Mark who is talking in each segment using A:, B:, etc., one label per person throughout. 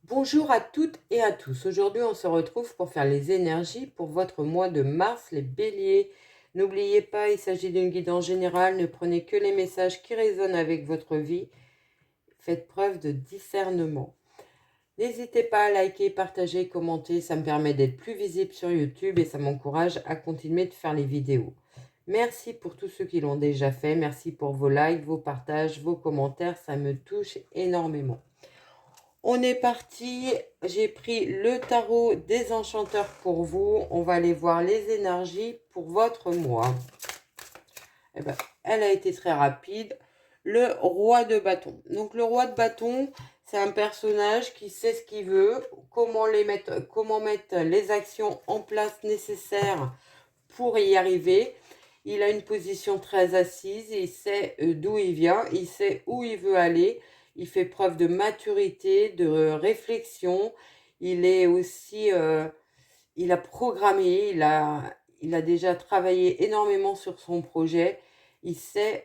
A: Bonjour à toutes et à tous. Aujourd'hui, on se retrouve pour faire les énergies pour votre mois de mars, les béliers. N'oubliez pas, il s'agit d'une guidance générale. Ne prenez que les messages qui résonnent avec votre vie. Faites preuve de discernement. N'hésitez pas à liker, partager, commenter. Ça me permet d'être plus visible sur YouTube et ça m'encourage à continuer de faire les vidéos. Merci pour tous ceux qui l'ont déjà fait. Merci pour vos likes, vos partages, vos commentaires. Ça me touche énormément. On est parti, j'ai pris le tarot des enchanteurs pour vous. On va aller voir les énergies pour votre mois. Eh ben, elle a été très rapide. Le roi de bâton. Donc le roi de bâton, c'est un personnage qui sait ce qu'il veut, comment mettre les actions en place nécessaires pour y arriver. Il a une position très assise, il sait d'où il vient, il sait où il veut aller, il fait preuve de maturité, de réflexion, il est aussi, il a programmé, il a déjà travaillé énormément sur son projet, il sait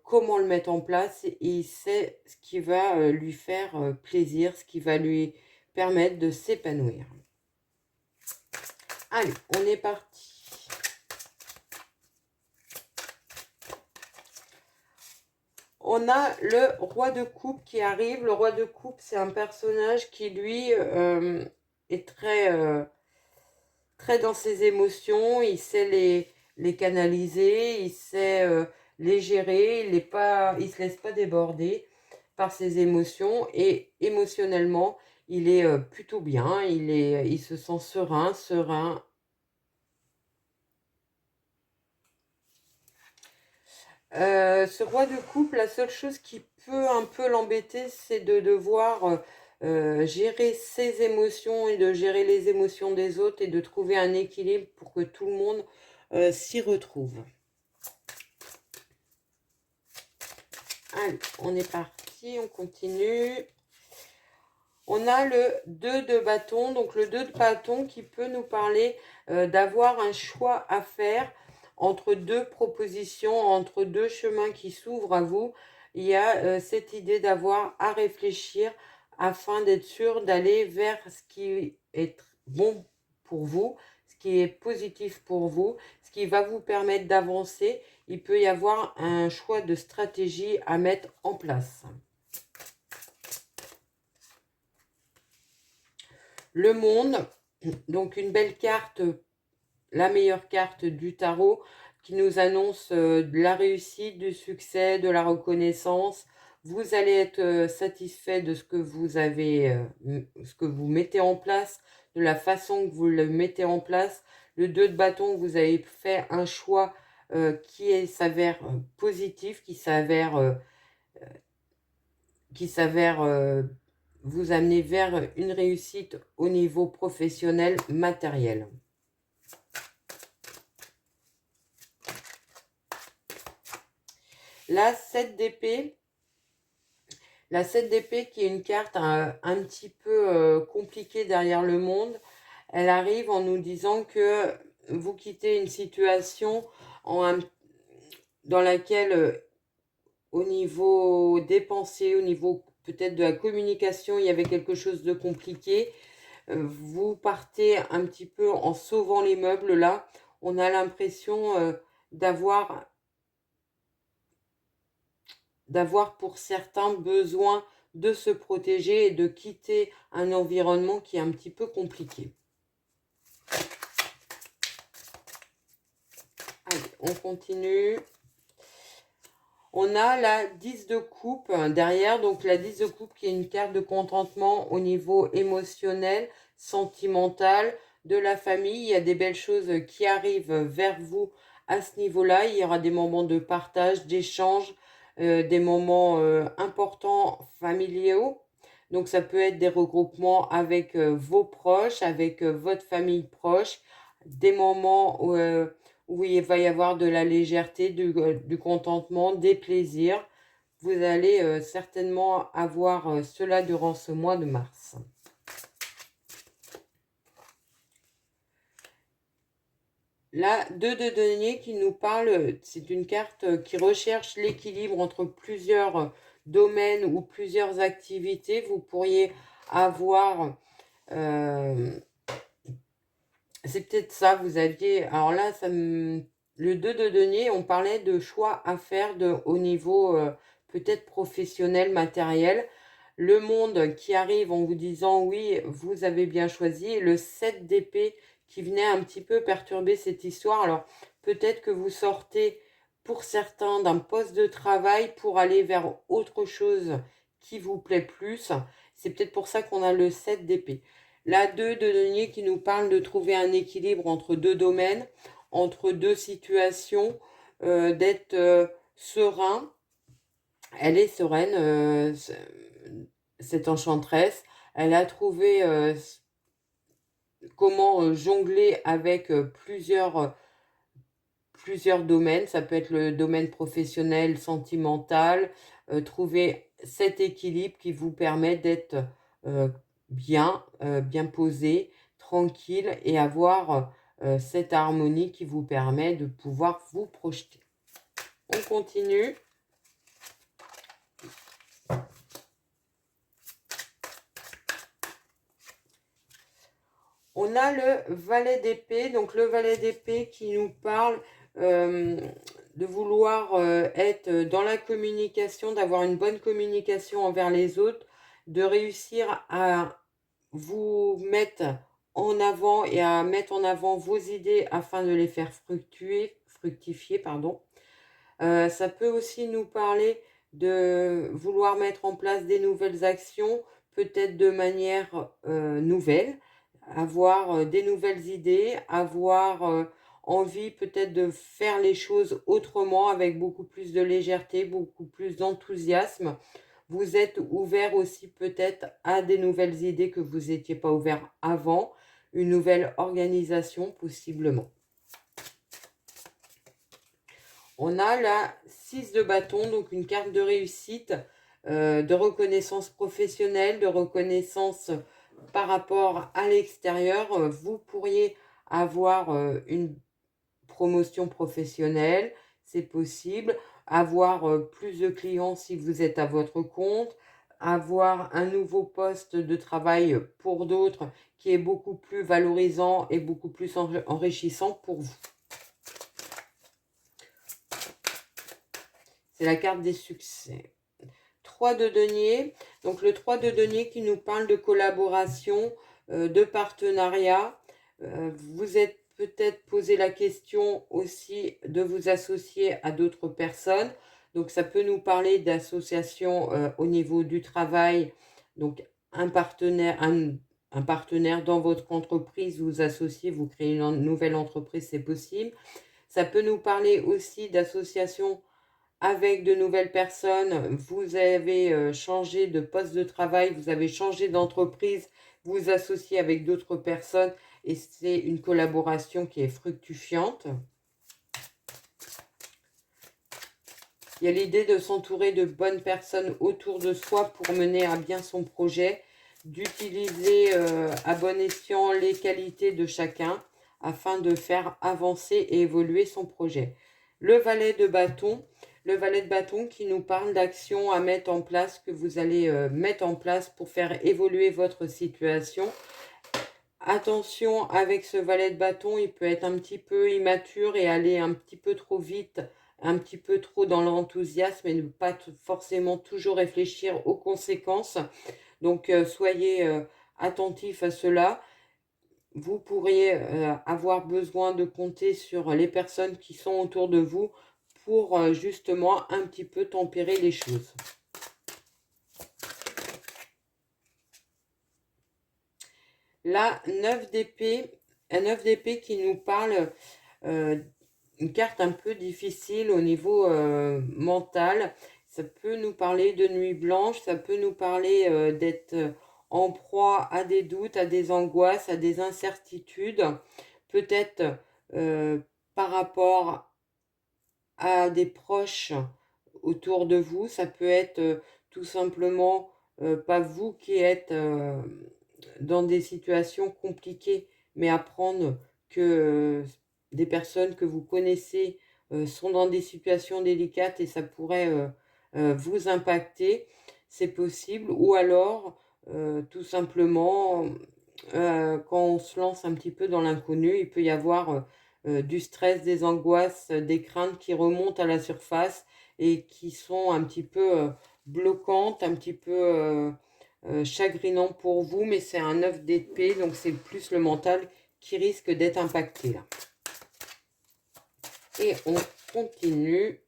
A: comment le mettre en place et il sait ce qui va lui faire plaisir, ce qui va lui permettre de s'épanouir. Allez, on est parti. On a le roi de coupe qui arrive. Le roi de coupe, c'est un personnage qui, lui, est très dans ses émotions. Il sait les canaliser, il sait les gérer. Il se laisse pas déborder par ses émotions. Et émotionnellement, il est plutôt bien. Il se sent serein. Ce roi de coupe, la seule chose qui peut un peu l'embêter, c'est de devoir gérer ses émotions et de gérer les émotions des autres et de trouver un équilibre pour que tout le monde s'y retrouve. Allez, on est parti, on continue. On a le 2 de bâton, donc le 2 de bâton qui peut nous parler d'avoir un choix à faire entre deux propositions, entre deux chemins qui s'ouvrent à vous. Il y a cette idée d'avoir à réfléchir afin d'être sûr d'aller vers ce qui est bon pour vous, ce qui est positif pour vous, ce qui va vous permettre d'avancer. Il peut y avoir un choix de stratégie à mettre en place. Le monde, donc une belle carte, la meilleure carte du tarot, qui nous annonce de la réussite, du succès, de la reconnaissance. Vous allez être satisfait de ce que vous avez, ce que vous mettez en place, de la façon que vous le mettez en place. Le 2 de bâton, vous avez fait un choix qui s'avère positif, qui s'avère vous amener vers une réussite au niveau professionnel, matériel. La 7 d'épée. La 7 d'épée qui est une carte un petit peu compliquée derrière le monde. Elle arrive en nous disant que vous quittez une situation dans laquelle au niveau des pensées, au niveau peut-être de la communication, il y avait quelque chose de compliqué. Vous partez un petit peu en sauvant les meubles là. On a l'impression d'avoir pour certains besoin de se protéger et de quitter un environnement qui est un petit peu compliqué. Allez, on continue. On a la 10 de coupe derrière, donc la 10 de coupe qui est une carte de contentement au niveau émotionnel, sentimental, de la famille. Il y a des belles choses qui arrivent vers vous à ce niveau-là. Il y aura des moments de partage, d'échange, des moments importants familiaux. Donc ça peut être des regroupements avec vos proches, avec votre famille proche, des moments où il va y avoir de la légèreté, du contentement, des plaisirs. Vous allez certainement avoir cela durant ce mois de mars. La 2 de denier qui nous parle, c'est une carte qui recherche l'équilibre entre plusieurs domaines ou plusieurs activités. Vous pourriez avoir... c'est peut-être ça, vous aviez... Alors là, le 2 de denier, on parlait de choix à faire au niveau peut-être professionnel, matériel. Le monde qui arrive en vous disant oui, vous avez bien choisi. Et le 7 d'épée qui venait un petit peu perturber cette histoire. Alors peut-être que vous sortez pour certains d'un poste de travail pour aller vers autre chose qui vous plaît plus. C'est peut-être pour ça qu'on a le 7 d'épée. La 2 de denier qui nous parle de trouver un équilibre entre deux domaines, entre deux situations, d'être serein. Elle est sereine, cette enchanteresse. Elle a trouvé comment jongler avec plusieurs domaines. Ça peut être le domaine professionnel, sentimental. Trouver cet équilibre qui vous permet d'être bien posé, tranquille et avoir cette harmonie qui vous permet de pouvoir vous projeter. On continue. On a le valet d'épée, donc le valet d'épée qui nous parle de vouloir être dans la communication, d'avoir une bonne communication envers les autres, de réussir à vous mettre en avant et à mettre en avant vos idées afin de les faire fructifier, pardon. Ça peut aussi nous parler de vouloir mettre en place des nouvelles actions, peut-être de manière nouvelle, avoir des nouvelles idées, avoir envie peut-être de faire les choses autrement avec beaucoup plus de légèreté, beaucoup plus d'enthousiasme. Vous êtes ouvert aussi peut-être à des nouvelles idées que vous n'étiez pas ouvert avant, une nouvelle organisation possiblement. On a la 6 de bâton, donc une carte de réussite, de reconnaissance professionnelle, de reconnaissance par rapport à l'extérieur. Vous pourriez avoir une promotion professionnelle, c'est possible. Avoir plus de clients si vous êtes à votre compte. Avoir un nouveau poste de travail pour d'autres qui est beaucoup plus valorisant et beaucoup plus enrichissant pour vous. C'est la carte des succès. 3 de denier. Donc le 3 de denier qui nous parle de collaboration, de partenariat. Vous êtes peut-être posé la question aussi de vous associer à d'autres personnes. Donc ça peut nous parler d'association au niveau du travail. Donc un partenaire dans votre entreprise, vous associez, vous créez une nouvelle entreprise, c'est possible. Ça peut nous parler aussi d'association avec de nouvelles personnes, vous avez changé de poste de travail, vous avez changé d'entreprise, vous vous associez avec d'autres personnes et c'est une collaboration qui est fructifiante. Il y a l'idée de s'entourer de bonnes personnes autour de soi pour mener à bien son projet, d'utiliser à bon escient les qualités de chacun afin de faire avancer et évoluer son projet. Le valet de bâton qui nous parle d'actions à mettre en place, que vous allez mettre en place pour faire évoluer votre situation. Attention avec ce valet de bâton, il peut être un petit peu immature et aller un petit peu trop vite, un petit peu trop dans l'enthousiasme et ne pas forcément toujours réfléchir aux conséquences. Donc soyez attentifs à cela. Vous pourriez avoir besoin de compter sur les personnes qui sont autour de vous pour justement un petit peu tempérer les choses. La 9 d'épée, un 9 d'épée qui nous parle une carte un peu difficile au niveau mental. Ça peut nous parler de nuit blanche, ça peut nous parler d'être en proie à des doutes, à des angoisses, à des incertitudes. Peut-être par rapport à des proches autour de vous. Ça peut être tout simplement pas vous qui êtes dans des situations compliquées, mais apprendre que des personnes que vous connaissez sont dans des situations délicates et ça pourrait vous impacter, c'est possible. Ou alors tout simplement, quand on se lance un petit peu dans l'inconnu, il peut y avoir du stress, des angoisses, des craintes qui remontent à la surface et qui sont un petit peu bloquantes, un petit peu chagrinantes pour vous, mais c'est un 9 d'épée, donc c'est plus le mental qui risque d'être impacté là. Et on continue.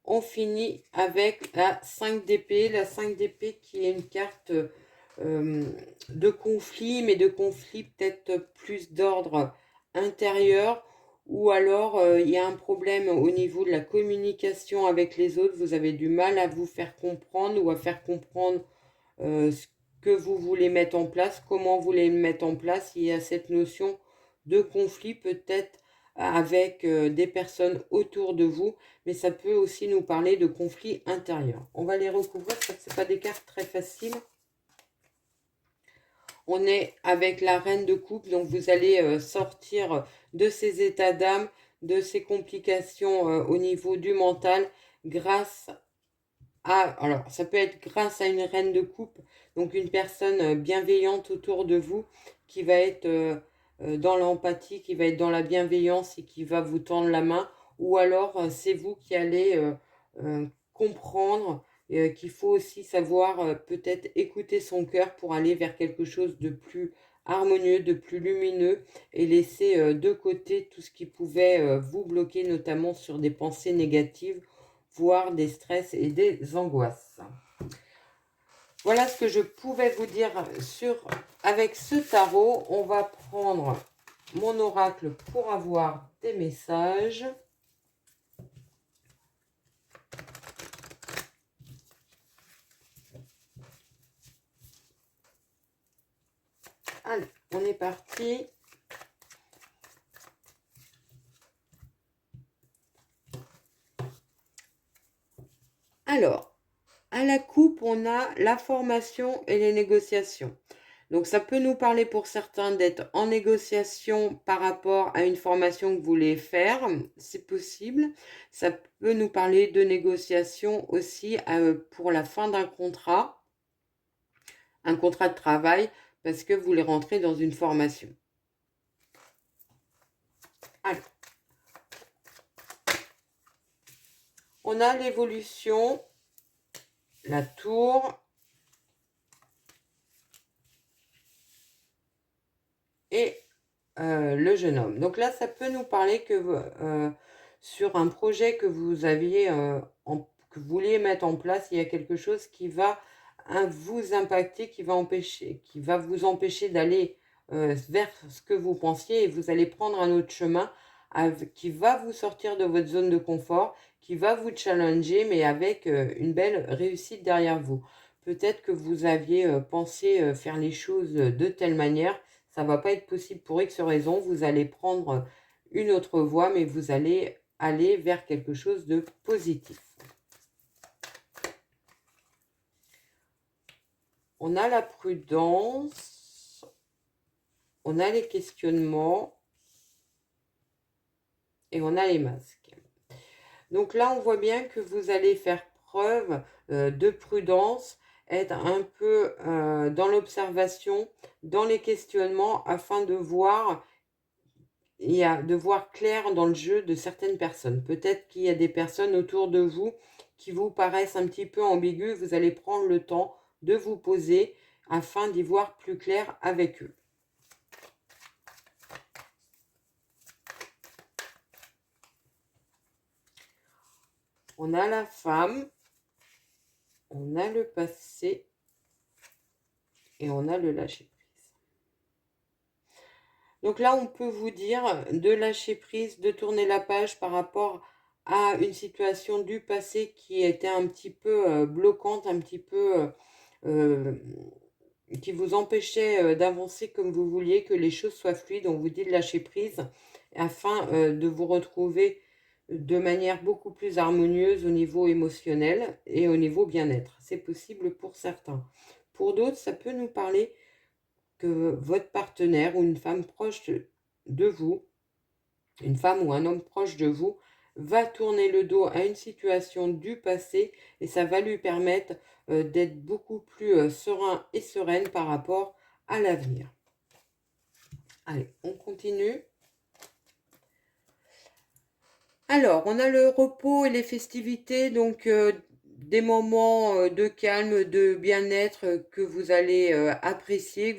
A: On finit avec la 5 d'épée. La 5 d'épée qui est une carte de conflit, mais de conflit peut-être plus d'ordre intérieur, ou alors il y a un problème au niveau de la communication avec les autres. Vous avez du mal à vous faire comprendre ou à faire comprendre ce que vous voulez mettre en place, comment vous voulez le mettre en place. Il y a cette notion de conflit peut-être avec des personnes autour de vous, mais ça peut aussi nous parler de conflits intérieurs. On va les recouvrir parce que ce pas des cartes très faciles. On est avec la reine de coupe, donc vous allez sortir de ces états d'âme, de ces complications au niveau du mental grâce alors, ça peut être grâce à une reine de coupe, donc une personne bienveillante autour de vous, qui va être dans l'empathie, qui va être dans la bienveillance et qui va vous tendre la main. Ou alors, c'est vous qui allez comprendre qu'il faut aussi savoir peut-être écouter son cœur pour aller vers quelque chose de plus harmonieux, de plus lumineux et laisser de côté tout ce qui pouvait vous bloquer, notamment sur des pensées négatives, voire des stress et des angoisses. Voilà ce que je pouvais vous dire avec ce tarot. On va prendre mon oracle pour avoir des messages. Allez, on est parti. Alors, à la coupe, on a la formation et les négociations. Donc, ça peut nous parler pour certains d'être en négociation par rapport à une formation que vous voulez faire. C'est possible. Ça peut nous parler de négociation aussi pour la fin d'un contrat, un contrat de travail, parce que vous voulez rentrer dans une formation. Alors, on a l'évolution, la tour et le jeune homme. Donc là, ça peut nous parler que sur un projet que vous aviez, que vous vouliez mettre en place, il y a quelque chose qui va vous impacter, qui va vous empêcher d'aller vers ce que vous pensiez, et vous allez prendre un autre chemin qui va vous sortir de votre zone de confort, qui va vous challenger, mais avec une belle réussite derrière vous. Peut-être que vous aviez pensé faire les choses de telle manière, ça ne va pas être possible pour X raisons. Vous allez prendre une autre voie, mais vous allez aller vers quelque chose de positif. On a la prudence, on a les questionnements et on a les masques. Donc là, on voit bien que vous allez faire preuve de prudence, être un peu dans l'observation, dans les questionnements, afin de voir de voir clair dans le jeu de certaines personnes. Peut-être qu'il y a des personnes autour de vous qui vous paraissent un petit peu ambiguës. Vous allez prendre le temps de vous poser afin d'y voir plus clair avec eux. On a la femme, on a le passé et on a le lâcher prise. Donc là, on peut vous dire de lâcher prise, de tourner la page par rapport à une situation du passé qui était un petit peu bloquante, un petit peu qui vous empêchait d'avancer comme vous vouliez, que les choses soient fluides. On vous dit de lâcher prise afin de vous retrouver de manière beaucoup plus harmonieuse au niveau émotionnel et au niveau bien-être. C'est possible pour certains. Pour d'autres, ça peut nous parler que votre partenaire ou une femme proche de vous, une femme ou un homme proche de vous, va tourner le dos à une situation du passé et ça va lui permettre d'être beaucoup plus serein et sereine par rapport à l'avenir. Allez, on continue. Alors, on a le repos et les festivités, donc des moments de calme, de bien-être que vous allez apprécier,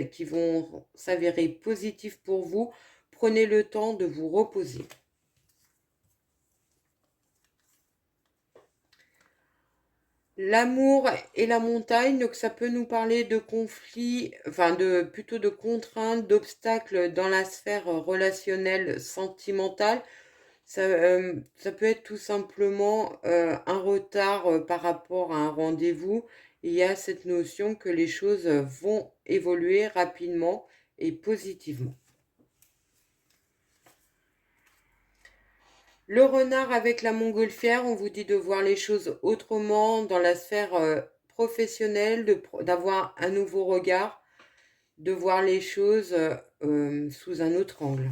A: qui vont s'avérer positifs pour vous. Prenez le temps de vous reposer. L'amour et la montagne, donc ça peut nous parler de conflits, enfin plutôt de contraintes, d'obstacles dans la sphère relationnelle, sentimentale. Ça peut être tout simplement un retard par rapport à un rendez-vous. Il y a cette notion que les choses vont évoluer rapidement et positivement. Le renard avec la montgolfière, on vous dit de voir les choses autrement dans la sphère professionnelle, d'avoir un nouveau regard, de voir les choses sous un autre angle.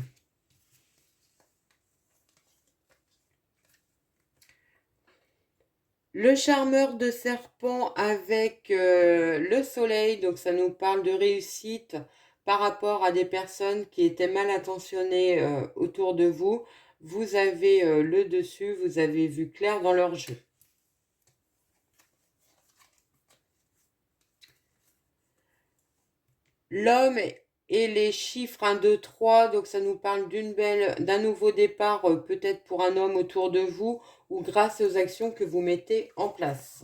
A: Le charmeur de serpent avec le soleil, donc ça nous parle de réussite par rapport à des personnes qui étaient mal intentionnées autour de vous. Vous avez le dessus, vous avez vu clair dans leur jeu. L'homme et les chiffres 1, 2, 3, donc ça nous parle d'un nouveau départ, peut-être pour un homme autour de vous, ou grâce aux actions que vous mettez en place.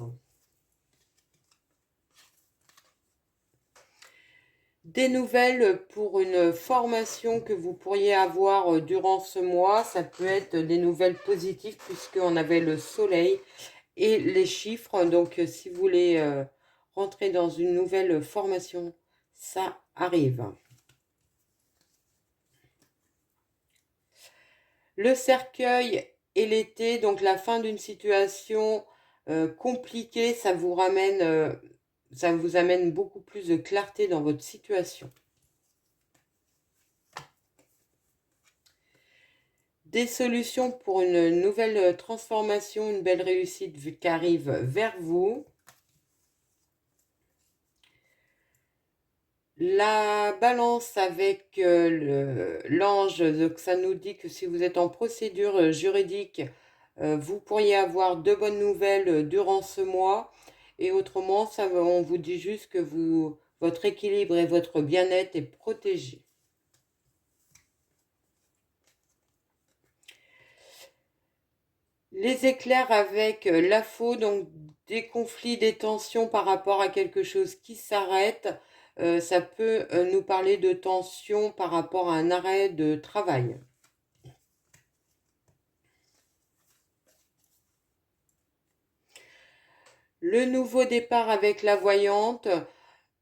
A: Des nouvelles pour une formation que vous pourriez avoir durant ce mois, ça peut être des nouvelles positives puisqu'on avait le soleil et les chiffres. Donc si vous voulez rentrer dans une nouvelle formation, ça arrive. Le cercueil et l'été, donc la fin d'une situation compliquée, ça vous amène beaucoup plus de clarté dans votre situation. Des solutions pour une nouvelle transformation, une belle réussite qui arrive vers vous. La balance avec l'ange, donc ça nous dit que si vous êtes en procédure juridique, vous pourriez avoir de bonnes nouvelles durant ce mois. Et autrement, on vous dit juste que votre équilibre et votre bien-être est protégé. Les éclairs avec la faux, donc des conflits, des tensions par rapport à quelque chose qui s'arrête. Ça peut nous parler de tension par rapport à un arrêt de travail. Le nouveau départ avec la voyante,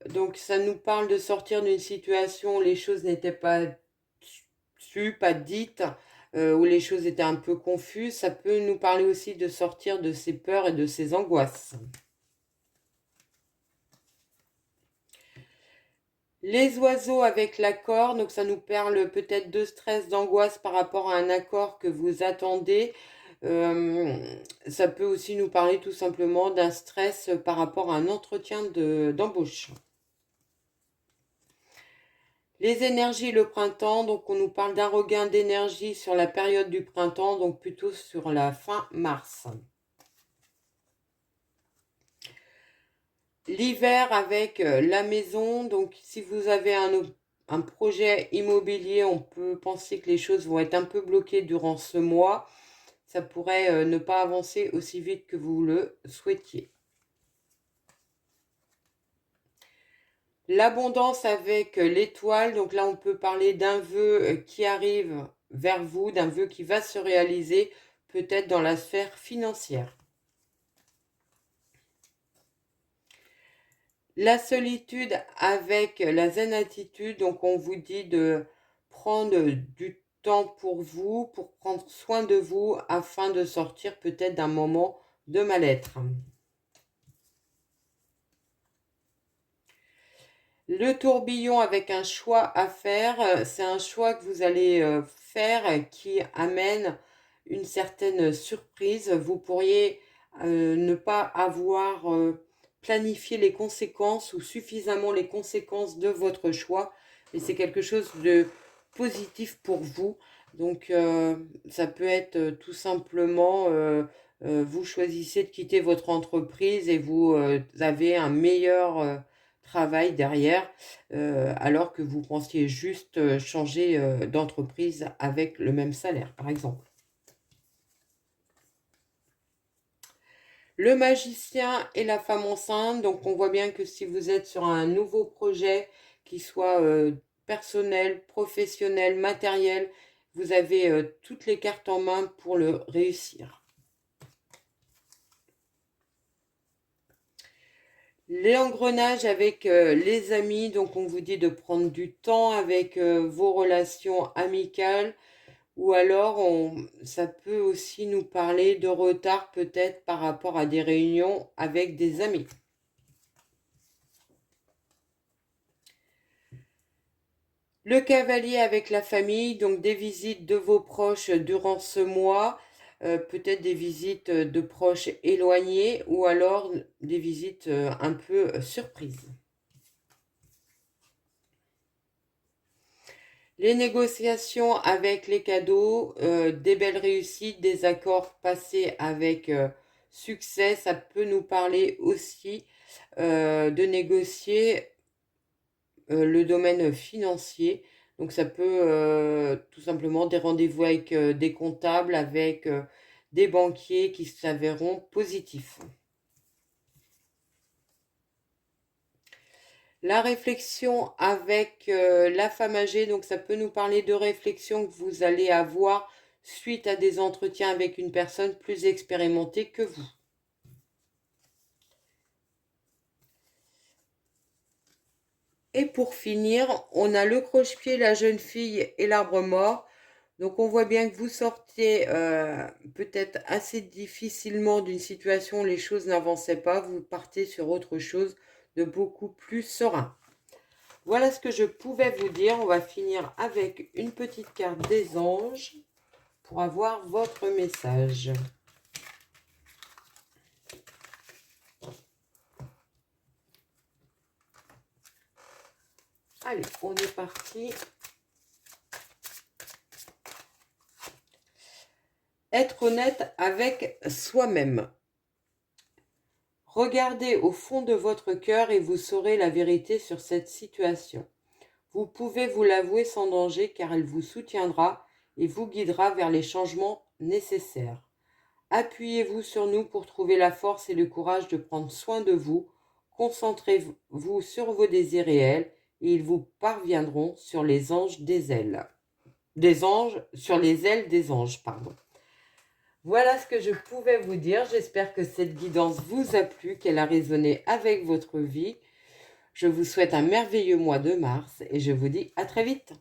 A: donc ça nous parle de sortir d'une situation où les choses n'étaient pas sues, pas dites, où les choses étaient un peu confuses. Ça peut nous parler aussi de sortir de ses peurs et de ses angoisses. Les oiseaux avec l'accord, donc ça nous parle peut-être de stress, d'angoisse par rapport à un accord que vous attendez. Ça peut aussi nous parler tout simplement d'un stress par rapport à un entretien d'embauche. Les énergies, le printemps, donc on nous parle d'un regain d'énergie sur la période du printemps, donc plutôt sur la fin mars. L'hiver avec la maison, donc si vous avez un projet immobilier, on peut penser que les choses vont être un peu bloquées durant ce mois. Ça pourrait ne pas avancer aussi vite que vous le souhaitiez. L'abondance avec l'étoile, donc là on peut parler d'un vœu qui arrive vers vous, d'un vœu qui va se réaliser, peut-être dans la sphère financière. La solitude avec la zen attitude, donc on vous dit de prendre du temps pour vous, pour prendre soin de vous, afin de sortir peut-être d'un moment de mal-être. Le tourbillon avec un choix à faire, c'est un choix que vous allez faire qui amène une certaine surprise. Vous pourriez ne pas avoir planifié les conséquences ou suffisamment les conséquences de votre choix, mais c'est quelque chose de positif pour vous. Donc ça peut être tout simplement, vous choisissez de quitter votre entreprise et vous avez un meilleur travail derrière, alors que vous pensiez juste changer d'entreprise avec le même salaire, par exemple. Le magicien et la femme enceinte, donc on voit bien que si vous êtes sur un nouveau projet, qui soit personnel, professionnel, matériel, vous avez toutes les cartes en main pour le réussir. Les engrenages avec les amis, donc on vous dit de prendre du temps avec vos relations amicales, ou alors ça peut aussi nous parler de retard peut-être par rapport à des réunions avec des amis. Le cavalier avec la famille, donc des visites de vos proches durant ce mois, peut-être des visites de proches éloignés ou alors des visites un peu surprises. Les négociations avec les cadeaux, des belles réussites, des accords passés avec succès, ça peut nous parler aussi de négocier le domaine financier. Donc ça peut tout simplement des rendez-vous avec des comptables, avec des banquiers qui s'avéreront positifs. La réflexion avec la femme âgée, donc ça peut nous parler de réflexion que vous allez avoir suite à des entretiens avec une personne plus expérimentée que vous. Et pour finir, on a le croche-pied, la jeune fille et l'arbre mort. Donc on voit bien que vous sortez peut-être assez difficilement d'une situation où les choses n'avançaient pas. Vous partez sur autre chose de beaucoup plus serein. Voilà ce que je pouvais vous dire. On va finir avec une petite carte des anges pour avoir votre message. Allez, on est parti. Être honnête avec soi-même. Regardez au fond de votre cœur et vous saurez la vérité sur cette situation. Vous pouvez vous l'avouer sans danger car elle vous soutiendra et vous guidera vers les changements nécessaires. Appuyez-vous sur nous pour trouver la force et le courage de prendre soin de vous. Concentrez-vous sur vos désirs réels et ils vous parviendront sur les anges des ailes. Sur les ailes des anges, pardon. Voilà ce que je pouvais vous dire. J'espère que cette guidance vous a plu, qu'elle a résonné avec votre vie. Je vous souhaite un merveilleux mois de mars et je vous dis à très vite.